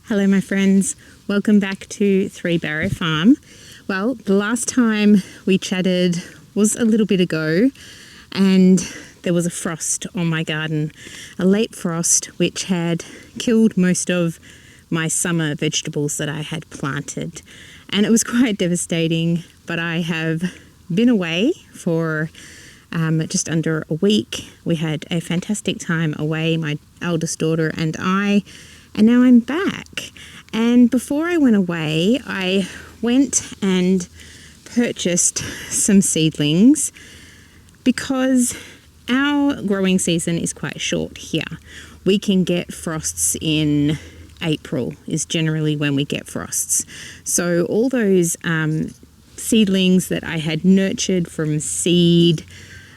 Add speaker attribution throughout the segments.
Speaker 1: Hello my friends, welcome back to Three Barrow Farm. Well, the last time we chatted was a little bit ago and there was a frost on my garden, a late frost which had killed most of my summer vegetables that I had planted, and it was quite devastating. But I have been away for just under a week. We had a fantastic time away, my eldest daughter and I, and now I'm back. And before I went away, I went and purchased some seedlings because our growing season is quite short here. We can get frosts in April is generally when we get frosts. So all those seedlings that I had nurtured from seed,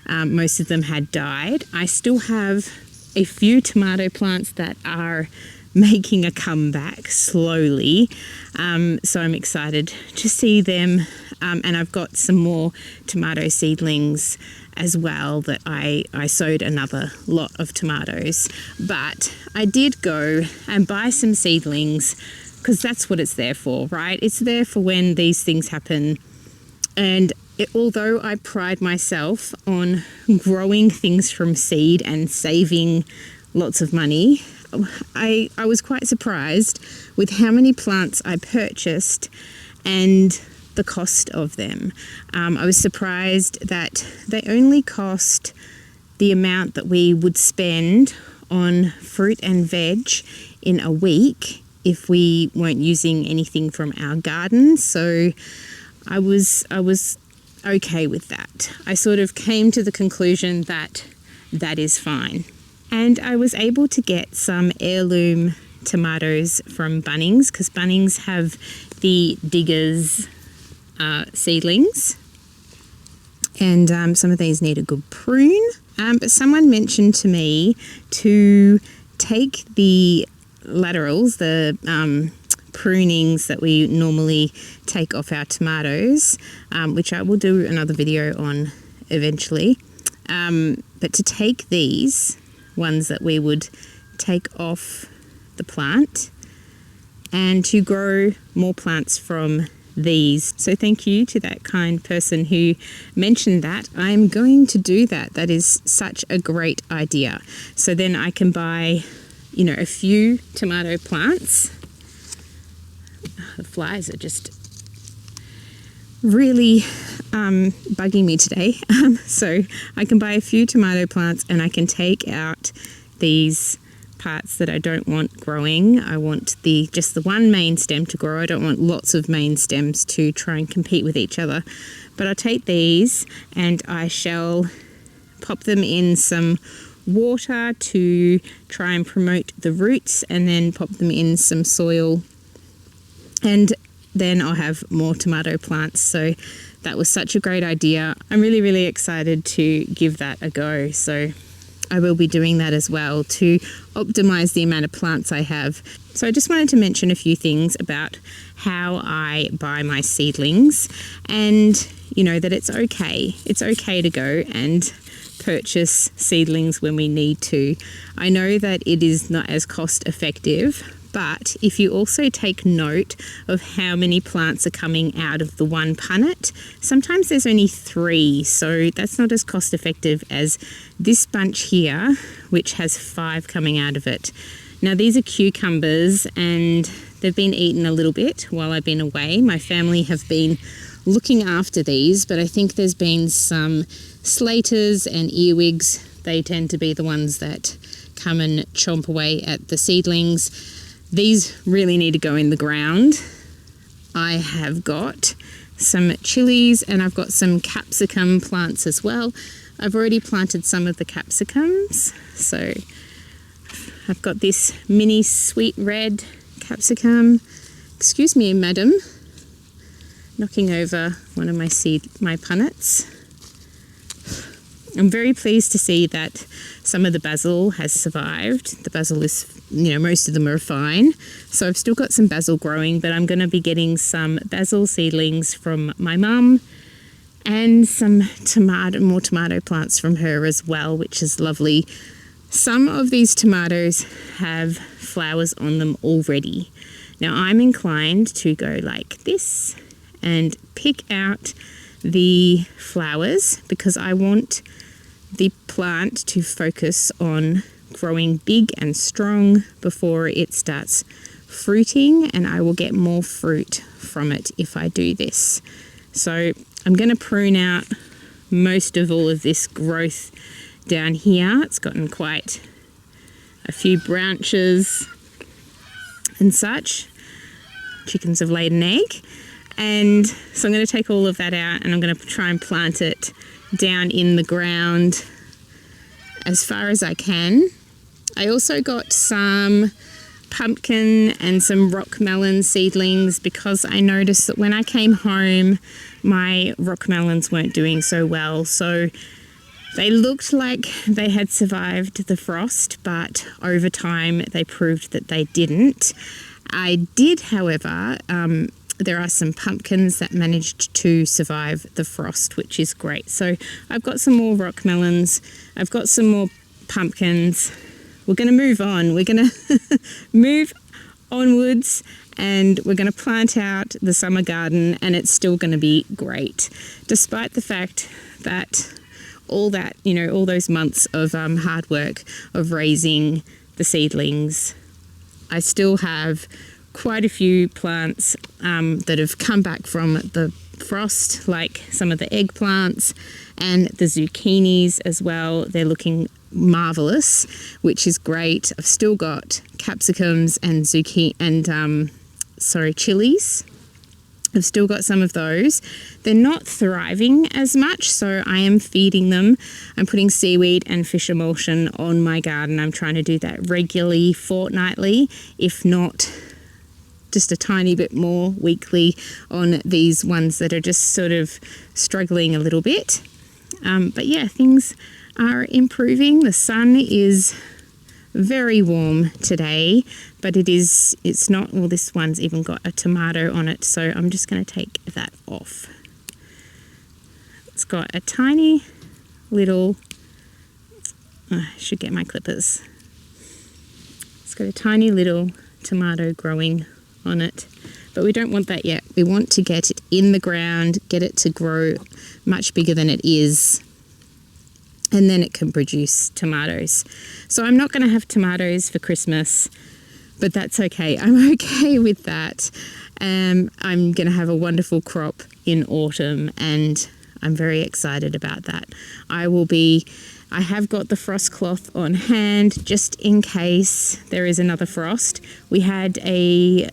Speaker 1: most of them had died. I still have a few tomato plants that are making a comeback slowly, so I'm excited to see them, and I've got some more tomato seedlings as well that I sowed another lot of tomatoes. But I did go and buy some seedlings because that's what it's there for, right? It's there for when these things happen. And although I pride myself on growing things from seed and saving lots of money, I was quite surprised with how many plants I purchased and the cost of them. I was surprised that they only cost the amount that we would spend on fruit and veg in a week if we weren't using anything from our garden. So I was okay with that. I sort of came to the conclusion that that is fine. And I was able to get some heirloom tomatoes from Bunnings because Bunnings have the Diggers seedlings. And some of these need a good prune. But someone mentioned to me to take the laterals, the prunings that we normally take off our tomatoes, which I will do another video on eventually. But to take these ones that we would take off the plant and to grow more plants from these. So thank you to that kind person who mentioned that. I'm going to do that. That is such a great idea. So then I can buy, a few tomato plants. The flies are just really bugging me today. So I can buy a few tomato plants and I can take out these parts that I don't want growing. I want just the one main stem to grow. I don't want lots of main stems to try and compete with each other. But I'll take these and I shall pop them in some water to try and promote the roots, and then pop them in some soil, and then I'll have more tomato plants. So that was such a great idea. I'm really, really excited to give that a go. So I will be doing that as well to optimize the amount of plants I have. So I just wanted to mention a few things about how I buy my seedlings, and that it's okay. It's okay to go and purchase seedlings when we need to. I know that it is not as cost effective, but if you also take note of how many plants are coming out of the one punnet, sometimes there's only 3, so that's not as cost effective as this bunch here, which has 5 coming out of it. Now these are cucumbers and they've been eaten a little bit while I've been away. My family have been looking after these, but I think there's been some slaters and earwigs. They tend to be the ones that come and chomp away at the seedlings. These really need to go in the ground. I have got some chilies and I've got some capsicum plants as well. I've already planted some of the capsicums. So I've got this mini sweet red capsicum. Excuse me, madam. Knocking over one of my punnets. I'm very pleased to see that some of the basil has survived. The basil is, most of them are fine. So I've still got some basil growing, but I'm going to be getting some basil seedlings from my mum and some more tomato plants from her as well, which is lovely. Some of these tomatoes have flowers on them already. Now I'm inclined to go like this and pick out the flowers because I want the plant to focus on growing big and strong before it starts fruiting, and I will get more fruit from it if I do this. So I'm going to prune out most of all of this growth down here. It's gotten quite a few branches and such. Chickens have laid an egg, and so I'm going to take all of that out and I'm going to try and plant it down in the ground as far as I can. I also got some pumpkin and some rock melon seedlings because I noticed that when I came home my rock melons weren't doing so well, so they looked like they had survived the frost, but over time they proved that they didn't. I did, however, there are some pumpkins that managed to survive the frost, which is great. So I've got some more rock melons, I've got some more pumpkins. We're going to move on. We're going to move onwards and we're going to plant out the summer garden, and it's still going to be great. Despite the fact that all those months of hard work of raising the seedlings, I still have quite a few plants that have come back from the frost, like some of the eggplants and the zucchinis as well. They're looking marvelous, which is great. I've still got capsicums and chilies. I've still got some of those. They're not thriving as much, so I am feeding them. I'm putting seaweed and fish emulsion on my garden. I'm trying to do that regularly, fortnightly, if not just a tiny bit more weekly on these ones that are just sort of struggling a little bit. But yeah, things are improving. The sun is very warm today, but it's not, well, this one's even got a tomato on it, so I'm just going to take that off. It's got a tiny little, I should get my clippers. It's got a tiny little tomato growing on it, but we don't want that yet. We want to get it in the ground, get it to grow much bigger than it is, and then it can produce tomatoes. So I'm not going to have tomatoes for Christmas, but that's okay. I'm okay with that. I'm going to have a wonderful crop in autumn, and I'm very excited about that. I have got the frost cloth on hand just in case there is another frost. We've had a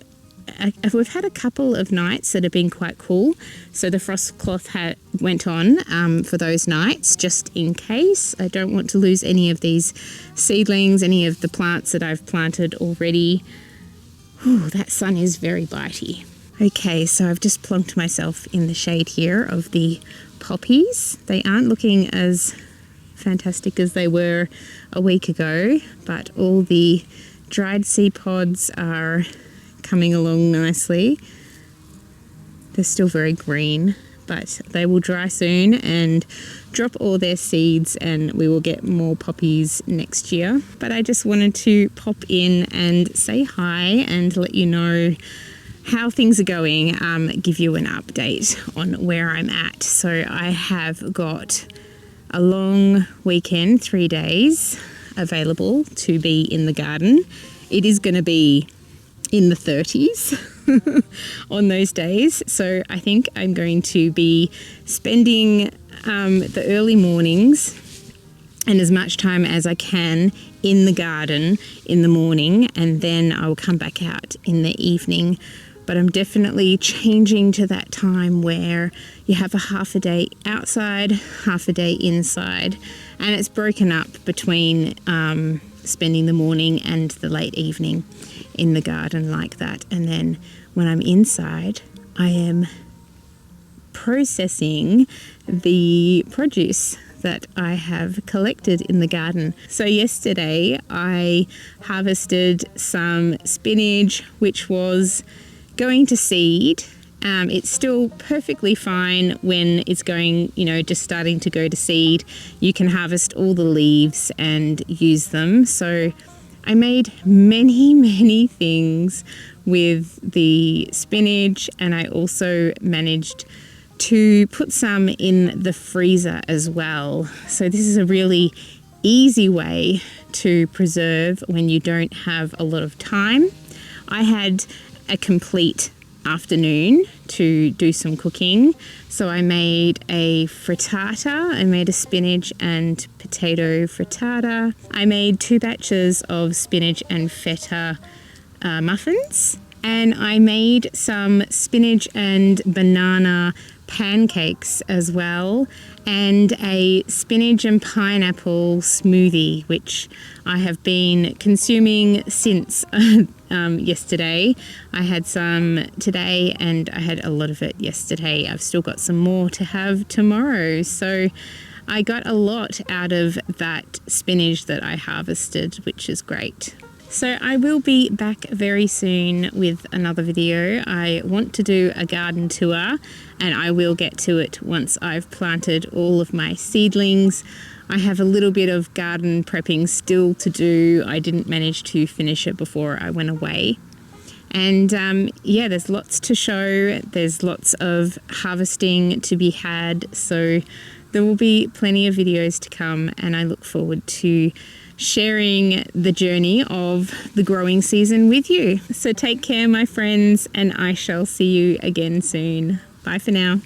Speaker 1: couple of nights that have been quite cool, so the frost cloth went on for those nights just in case. I don't want to lose any of these seedlings, any of the plants that I've planted already. Ooh, that sun is very bitey. Okay, so I've just plonked myself in the shade here of the poppies. They aren't looking as fantastic as they were a week ago, but all the dried seed pods are coming along nicely. They're still very green, but they will dry soon and drop all their seeds, and we will get more poppies next year. But I just wanted to pop in and say hi and let you know how things are going, give you an update on where I'm at. So I have got a long weekend, 3 days available to be in the garden. It is going to be in the 30s on those days. So I think I'm going to be spending the early mornings and as much time as I can in the garden in the morning, and then I will come back out in the evening. But I'm definitely changing to that time where you have a half a day outside, half a day inside, and it's broken up between spending the morning and the late evening in the garden like that. And then when I'm inside, I am processing the produce that I have collected in the garden. So yesterday I harvested some spinach, which was going to seed. It's still perfectly fine when it's going, just starting to go to seed. You can harvest all the leaves and use them. So I made many things with the spinach, and I also managed to put some in the freezer as well. So this is a really easy way to preserve when you don't have a lot of time. I had a complete afternoon to do some cooking, so I made a frittata. I made a spinach and potato frittata. I made 2 batches of spinach and feta muffins, and I made some spinach and banana pancakes as well, and a spinach and pineapple smoothie, which I have been consuming since yesterday. I had some today and I had a lot of it yesterday. I've still got some more to have tomorrow. So I got a lot out of that spinach that I harvested, which is great. So I will be back very soon with another video. I want to do a garden tour, and I will get to it once I've planted all of my seedlings. I have a little bit of garden prepping still to do. I didn't manage to finish it before I went away. And yeah, there's lots to show. There's lots of harvesting to be had. So there will be plenty of videos to come, and I look forward to sharing the journey of the growing season with you. So take care, my friends, and I shall see you again soon. Bye for now.